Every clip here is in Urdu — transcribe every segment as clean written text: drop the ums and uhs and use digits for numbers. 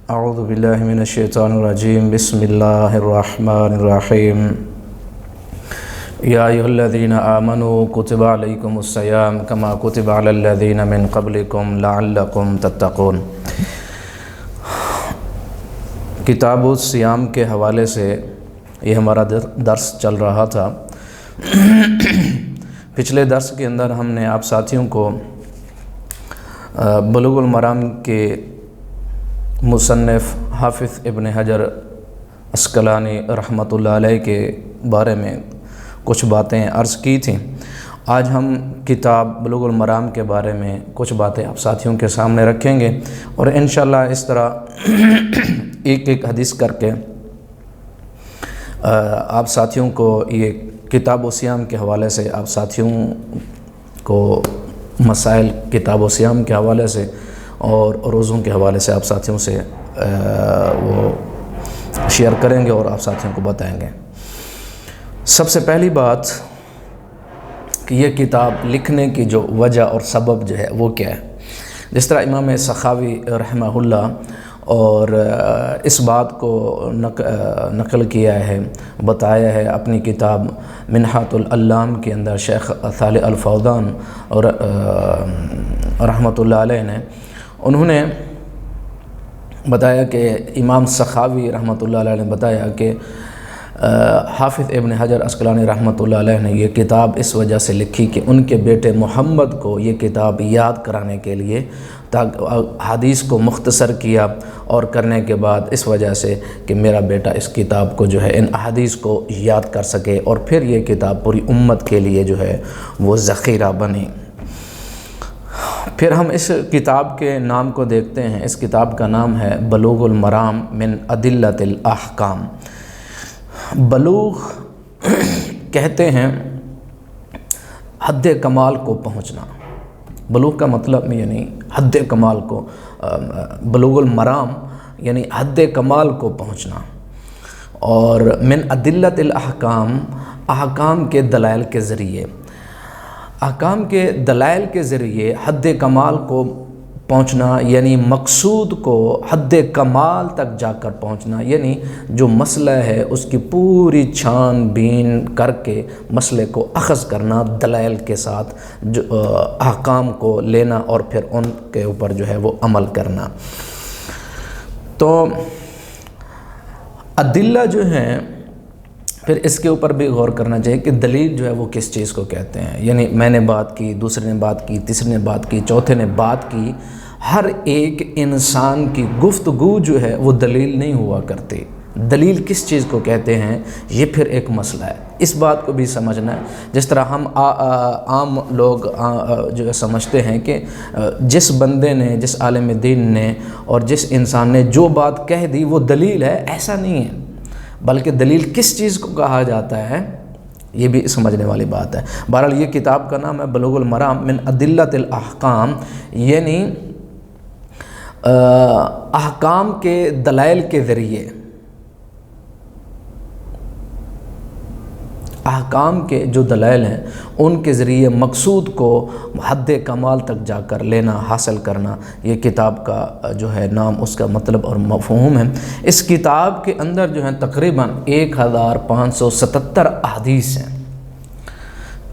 اعوذ باللہ من الشیطان الرجیم بسم اللہ الرحمن الرحیم یا ایھا الذین آمنوا کتب علیکم الصیام کما کتب علی الذین من قبلکم لعلکم تتقون۔ کتاب الصیام کے حوالے سے یہ ہمارا درس چل رہا تھا۔ پچھلے درس کے اندر ہم نے آپ ساتھیوں کو بلوغ المرام کے مصنف حافظ ابن حجر عسقلانی رحمۃ اللہ علیہ کے بارے میں کچھ باتیں عرض کی تھیں۔ آج ہم کتاب بلوغ المرام کے بارے میں کچھ باتیں آپ ساتھیوں کے سامنے رکھیں گے اور انشاءاللہ اس طرح ایک ایک حدیث کر کے آپ ساتھیوں کو یہ کتاب و صیام کے حوالے سے آپ ساتھیوں کو مسائل کتاب و صیام کے حوالے سے اور روزوں کے حوالے سے آپ ساتھیوں سے وہ شیئر کریں گے اور آپ ساتھیوں کو بتائیں گے۔ سب سے پہلی بات کہ یہ کتاب لکھنے کی جو وجہ اور سبب جو ہے وہ کیا ہے۔ جس طرح امام سخاوی رحمہ اللہ اور اس بات کو نقل کیا ہے، بتایا ہے اپنی کتاب منحۃ العلام کے اندر شیخ صالح الفوزان اور رحمۃ اللہ علیہ نے، انہوں نے بتایا کہ امام سخاوی رحمۃ اللہ علیہ نے بتایا کہ حافظ ابن حجر عسقلانی رحمۃ اللہ علیہ نے یہ کتاب اس وجہ سے لکھی کہ ان کے بیٹے محمد کو یہ کتاب یاد کرانے کے لیے حدیث کو مختصر کیا اور کرنے کے بعد اس وجہ سے کہ میرا بیٹا اس کتاب کو جو ہے ان احادیث کو یاد کر سکے اور پھر یہ کتاب پوری امت کے لیے جو ہے وہ ذخیرہ بنے۔ پھر ہم اس کتاب کے نام کو دیکھتے ہیں۔ اس کتاب کا نام ہے بلوغ المرام من ادلۃ الاحکام۔ بلوغ کہتے ہیں حد کمال کو پہنچنا۔ بلوغ کا مطلب یعنی حد کمال کو، بلوغ المرام یعنی حد کمال کو پہنچنا، اور من ادلۃ الاحکام احکام کے دلائل کے ذریعے، احکام کے دلائل کے ذریعے حد کمال کو پہنچنا یعنی مقصود کو حد کمال تک جا کر پہنچنا، یعنی جو مسئلہ ہے اس کی پوری چھان بین کر کے مسئلے کو اخذ کرنا، دلائل کے ساتھ جو احکام کو لینا اور پھر ان کے اوپر جو ہے وہ عمل کرنا۔ تو ادلہ جو ہیں پھر اس کے اوپر بھی غور کرنا چاہیے کہ دلیل جو ہے وہ کس چیز کو کہتے ہیں۔ یعنی میں نے بات کی، دوسرے نے بات کی، تیسرے نے بات کی، چوتھے نے بات کی، ہر ایک انسان کی گفتگو جو ہے وہ دلیل نہیں ہوا کرتی۔ دلیل کس چیز کو کہتے ہیں یہ پھر ایک مسئلہ ہے، اس بات کو بھی سمجھنا ہے۔ جس طرح ہم عام لوگ جو ہے سمجھتے ہیں کہ جس بندے نے، جس عالم دین نے اور جس انسان نے جو بات کہہ دی وہ دلیل ہے، ایسا نہیں ہے، بلکہ دلیل کس چیز کو کہا جاتا ہے یہ بھی سمجھنے والی بات ہے۔ بہرحال یہ کتاب کا نام ہے بلوغ المرام من ادلۃ الاحکام، یعنی احکام کے دلائل کے ذریعے، احکام کے جو دلائل ہیں ان کے ذریعے مقصود کو حد کمال تک جا کر لینا، حاصل کرنا، یہ کتاب کا جو ہے نام، اس کا مطلب اور مفہوم ہے۔ اس کتاب کے اندر جو ہے تقریباً 1577 احادیث ہیں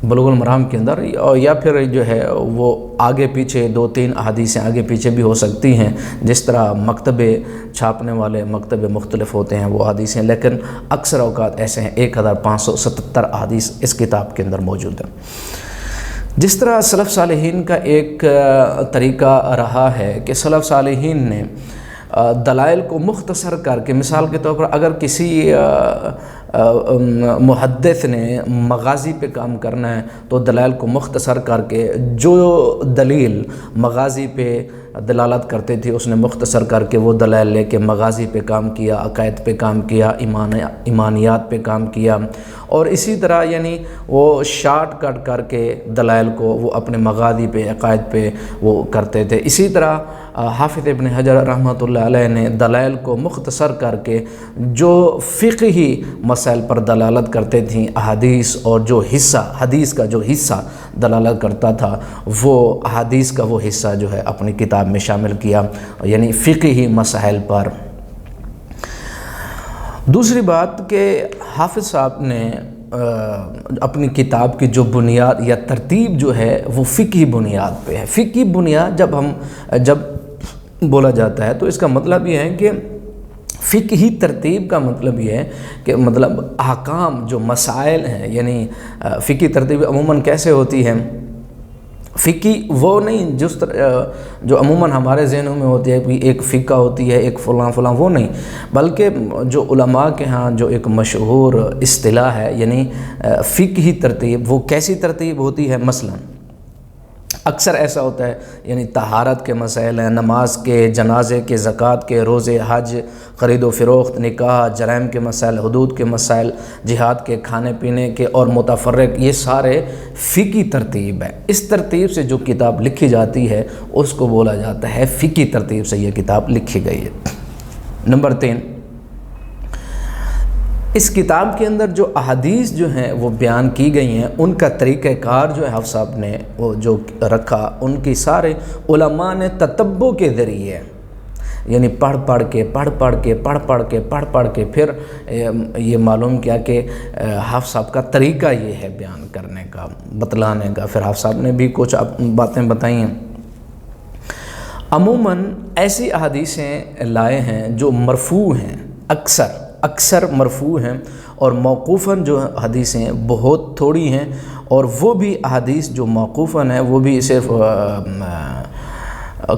بلوغ المرام کے اندر، یا پھر جو ہے وہ آگے پیچھے 2-3 احادیثیں آگے پیچھے بھی ہو سکتی ہیں، جس طرح مکتبے چھاپنے والے مکتبے مختلف ہوتے ہیں وہ احادیثیں، لیکن اکثر اوقات ایسے ہیں 1577 احادیث اس کتاب کے اندر موجود ہیں۔ جس طرح سلف صالحین کا ایک طریقہ رہا ہے کہ سلف صالحین نے دلائل کو مختصر کر کے، مثال کے طور پر اگر کسی محدث نے مغازی پہ کام کرنا ہے تو دلائل کو مختصر کر کے جو دلیل مغازی پہ دلالت کرتے تھے اس نے مختصر کر کے وہ دلائل لے کے مغازی پہ کام کیا، عقائد پہ کام کیا، ایمانیات پہ کام کیا، اور اسی طرح یعنی وہ شارٹ کٹ کر کے دلائل کو وہ اپنے مغازی پہ، عقائد پہ وہ کرتے تھے۔ اسی طرح حافظ ابن حجر رحمۃ اللہ علیہ نے دلائل کو مختصر کر کے جو فقہی مسائل پر دلالت کرتے تھیں احادیث، اور جو حصہ حدیث کا جو حصہ دلالت کرتا تھا وہ احادیث کا وہ حصہ جو ہے اپنی کتاب میں شامل کیا، یعنی فقہی مسائل پر دوسری بات کہ حافظ صاحب نے اپنی کتاب کی جو بنیاد یا ترتیب جو ہے وہ فقہی بنیاد پہ ہے۔ فقہی بنیاد جب بولا جاتا ہے تو اس کا مطلب یہ ہے کہ فقہی ترتیب کا مطلب یہ ہے کہ مطلب احکام جو مسائل ہیں، یعنی فقہی ترتیب عموماً کیسے ہوتی ہے؟ فقہی وہ نہیں جس طرح جو عموماً ہمارے ذہنوں میں ہوتی ہے کہ ایک فقہ ہوتی ہے، ایک فلاں وہ نہیں، بلکہ جو علماء کے ہاں جو ایک مشہور اصطلاح ہے، یعنی فقہی ترتیب، وہ کیسی ترتیب ہوتی ہے؟ مثلاً اکثر ایسا ہوتا ہے، یعنی طہارت کے مسائل ہیں، نماز کے، جنازے کے، زکوٰۃ کے، روزے، حج، خرید و فروخت، نکاح، جرائم کے مسائل، حدود کے مسائل، جہاد کے، کھانے پینے کے اور متفرق، یہ سارے فقہی ترتیب ہے۔ اس ترتیب سے جو کتاب لکھی جاتی ہے اس کو بولا جاتا ہے فقہی ترتیب سے یہ کتاب لکھی گئی ہے۔ نمبر 3، اس کتاب کے اندر جو احادیث جو ہیں وہ بیان کی گئی ہیں، ان کا طریقہ کار جو ہے حافظ صاحب نے وہ جو رکھا، ان کی سارے علماء نے تتبع کے ذریعے، یعنی پڑھ کے پھر یہ معلوم کیا کہ حافظ صاحب کا طریقہ یہ ہے بیان کرنے کا، بتلانے کا۔ پھر حافظ صاحب نے بھی کچھ باتیں بتائی ہیں۔ عموماً ایسی احادیثیں لائے ہیں جو مرفوع ہیں، اکثر مرفوع ہیں، اور موقوفاً جو حدیثیں بہت تھوڑی ہیں، اور وہ بھی احادیث جو موقوفاً ہیں وہ بھی صرف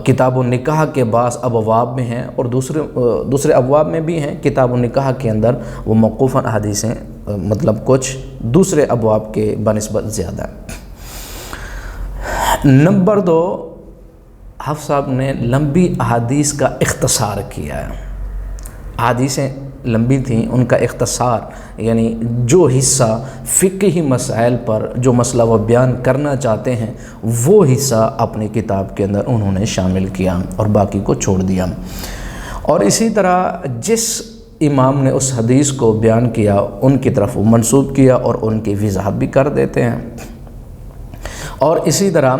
کتاب النکاح کے بعض ابواب میں ہیں، اور دوسرے ابواب میں بھی ہیں۔ کتاب النکاح کے اندر وہ موقوفاً احادیثیں مطلب کچھ دوسرے ابواب کے بنسبت زیادہ ہیں۔ نمبر 2، حافظ صاحب نے لمبی احادیث کا اختصار کیا ہے۔ احادیثیں لمبی تھیں، ان کا اختصار، یعنی جو حصہ فقہی مسائل پر جو مسئلہ وہ بیان کرنا چاہتے ہیں وہ حصہ اپنی کتاب کے اندر انہوں نے شامل کیا اور باقی کو چھوڑ دیا۔ اور اسی طرح جس امام نے اس حدیث کو بیان کیا ان کی طرف وہ منسوب کیا اور ان کی وضاحت بھی کر دیتے ہیں۔ اور اسی طرح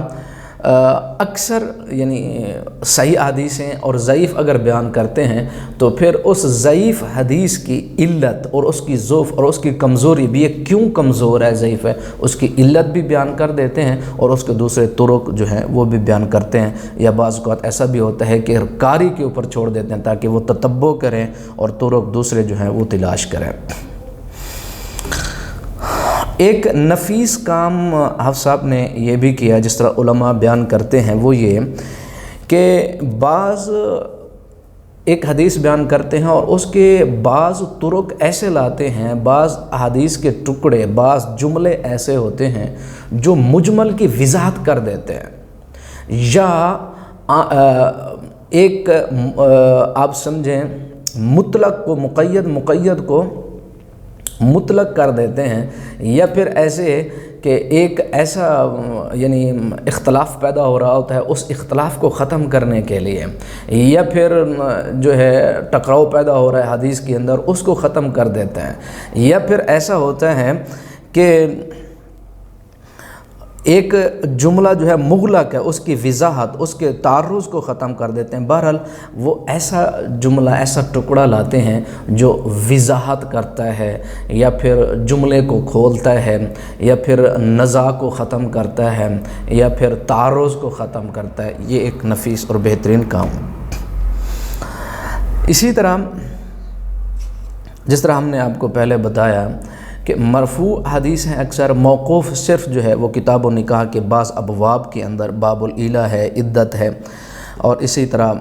اکثر یعنی صحیح حدیثیں اور ضعیف اگر بیان کرتے ہیں تو پھر اس ضعیف حدیث کی علت اور اس کی ضعف اور اس کی کمزوری بھی، یہ کیوں کمزور ہے، ضعیف ہے، اس کی علت بھی بیان کر دیتے ہیں، اور اس کے دوسرے طرق جو ہیں وہ بھی بیان کرتے ہیں۔ یا بعض اوقات ایسا بھی ہوتا ہے کہ قاری کے اوپر چھوڑ دیتے ہیں تاکہ وہ تتبع کریں اور طرق دوسرے جو ہیں وہ تلاش کریں۔ ایک نفیس کام حافظ صاحب نے یہ بھی کیا، جس طرح علماء بیان کرتے ہیں، وہ یہ کہ بعض ایک حدیث بیان کرتے ہیں اور اس کے بعض طرق ایسے لاتے ہیں، بعض احادیث کے ٹکڑے، بعض جملے ایسے ہوتے ہیں جو مجمل کی وضاحت کر دیتے ہیں، یا ایک آپ سمجھیں مطلق کو مقید کو مطلق کر دیتے ہیں، یا پھر ایسے کہ ایک ایسا یعنی اختلاف پیدا ہو رہا ہوتا ہے، اس اختلاف کو ختم کرنے کے لیے، یا پھر جو ہے ٹکراؤ پیدا ہو رہا ہے حدیث کے اندر، اس کو ختم کر دیتے ہیں، یا پھر ایسا ہوتا ہے کہ ایک جملہ جو ہے مغلق ہے، اس کی وضاحت، اس کے تعرض کو ختم کر دیتے ہیں۔ بہرحال وہ ایسا جملہ، ایسا ٹکڑا لاتے ہیں جو وضاحت کرتا ہے، یا پھر جملے کو کھولتا ہے، یا پھر نزاع کو ختم کرتا ہے، یا پھر تعرض کو ختم کرتا ہے۔ یہ ایک نفیس اور بہترین کام ہے۔ اسی طرح جس طرح ہم نے آپ کو پہلے بتایا کہ مرفوع حدیث ہیں اکثر، موقوف صرف جو ہے وہ کتاب و نکاح کے بعض ابواب کے اندر، باب العیلہ ہے، عدت ہے، اور اسی طرح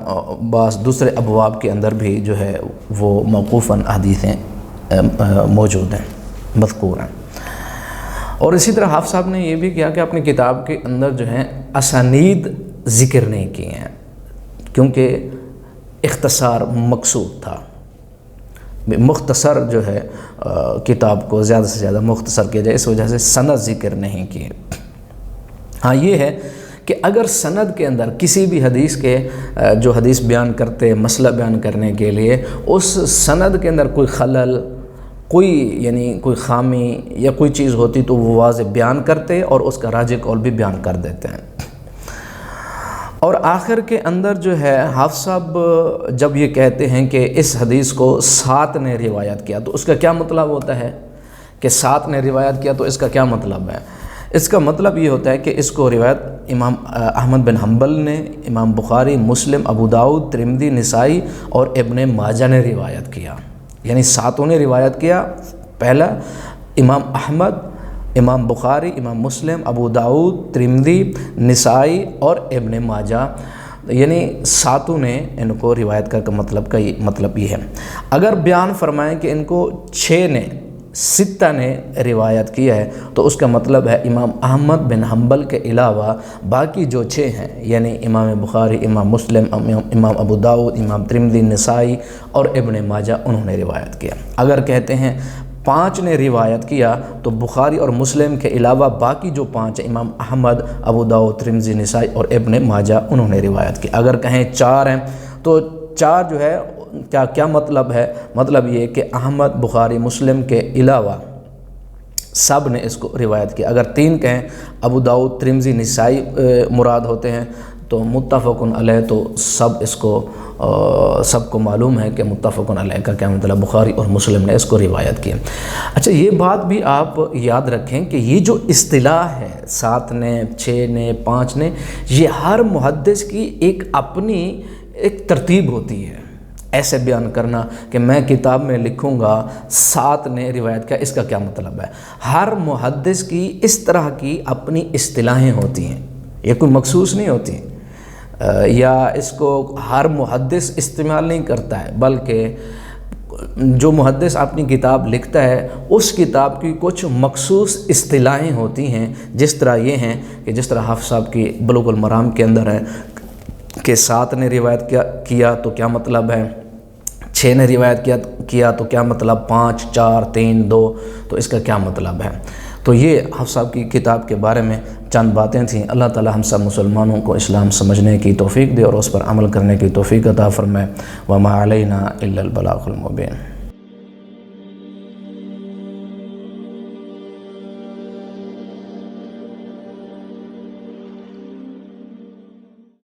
بعض دوسرے ابواب کے اندر بھی جو ہے وہ موقوفاً حدیثیں موجود ہیں، مذکور ہیں۔ اور اسی طرح حافظ صاحب نے یہ بھی کیا کہ اپنی کتاب کے اندر جو ہیں اسانید ذکر نہیں کیے ہیں، کیونکہ اختصار مقصود تھا، مختصر جو ہے کتاب کو زیادہ سے زیادہ مختصر کیا جائے، اس وجہ سے سند ذکر نہیں کیے۔ ہاں یہ ہے کہ اگر سند کے اندر کسی بھی حدیث کے جو حدیث بیان کرتے، مسئلہ بیان کرنے کے لیے، اس سند کے اندر کوئی خلل، کوئی خامی یا کوئی چیز ہوتی تو وہ واضح بیان کرتے اور اس کا راجح قول بھی بیان کر دیتے ہیں۔ اور آخر کے اندر جو ہے حافظ صاحب جب یہ کہتے ہیں کہ اس حدیث کو 7 نے روایت کیا، تو اس کا کیا مطلب ہوتا ہے کہ 7 نے روایت کیا؟ تو اس کا کیا مطلب ہے؟ اس کا مطلب یہ ہوتا ہے کہ اس کو روایت امام احمد بن حنبل نے، امام بخاری، مسلم، ابو داؤد، ترمذی، نسائی اور ابن ماجہ نے روایت کیا، یعنی 7 نے روایت کیا۔ پہلا امام احمد، امام بخاری، امام مسلم، ابو داؤد، ترمذی، نسائی اور ابن ماجہ، یعنی 7 نے ان کو روایت کا مطلب یہ ہے۔ اگر بیان فرمائیں کہ ان کو 6 نے روایت کیا ہے، تو اس کا مطلب ہے امام احمد بن حنبل کے علاوہ باقی جو 6 ہیں، یعنی امام بخاری، امام مسلم، امام ابو داؤد، امام ترمذی، نسائی اور ابن ماجہ، انہوں نے روایت کیا۔ اگر کہتے ہیں 5 نے روایت کیا، تو بخاری اور مسلم کے علاوہ باقی جو 5 ہیں، امام احمد، ابو داؤد، ترمذی، نسائی اور ابن ماجہ، انہوں نے روایت کی۔ اگر کہیں 4 ہیں، تو 4 جو ہے کیا مطلب ہے؟ مطلب یہ کہ احمد، بخاری، مسلم کے علاوہ سب نے اس کو روایت کیا۔ اگر 3 کہیں، ابو داؤد، ترمذی، نسائی مراد ہوتے ہیں، تو متفقن علیہ، تو سب کو معلوم ہے کہ متفقن علیہ کا کیا مطلب، بخاری اور مسلم نے اس کو روایت کی۔ اچھا، یہ بات بھی آپ یاد رکھیں کہ یہ جو اصطلاح ہے 7 نے، 6 نے، 5 نے، یہ ہر محدث کی ایک اپنی ایک ترتیب ہوتی ہے۔ ایسے بیان کرنا کہ میں کتاب میں لکھوں گا 7 نے روایت کیا، اس کا کیا مطلب ہے؟ ہر محدث کی اس طرح کی اپنی اصطلاحیں ہوتی ہیں، یہ کوئی مخصوص نہیں ہوتی، یا اس کو ہر محدث استعمال نہیں کرتا ہے، بلکہ جو محدث اپنی کتاب لکھتا ہے اس کتاب کی کچھ مخصوص اصطلاحیں ہوتی ہیں، جس طرح یہ ہیں کہ جس طرح حافظ صاحب کی بلوغ المرام کے اندر ہے کہ 7 نے روایت کیا تو کیا مطلب ہے، 6 نے روایت کیا تو کیا مطلب، 5، 4، 3، 2، تو اس کا کیا مطلب ہے۔ تو یہ حافظ صاحب کی کتاب کے بارے میں چند باتیں تھیں۔ اللہ تعالی ہم سب مسلمانوں کو اسلام سمجھنے کی توفیق دے اور اس پر عمل کرنے کی توفیق عطا فرمائے۔ وما علینا الا البلاغ المبین۔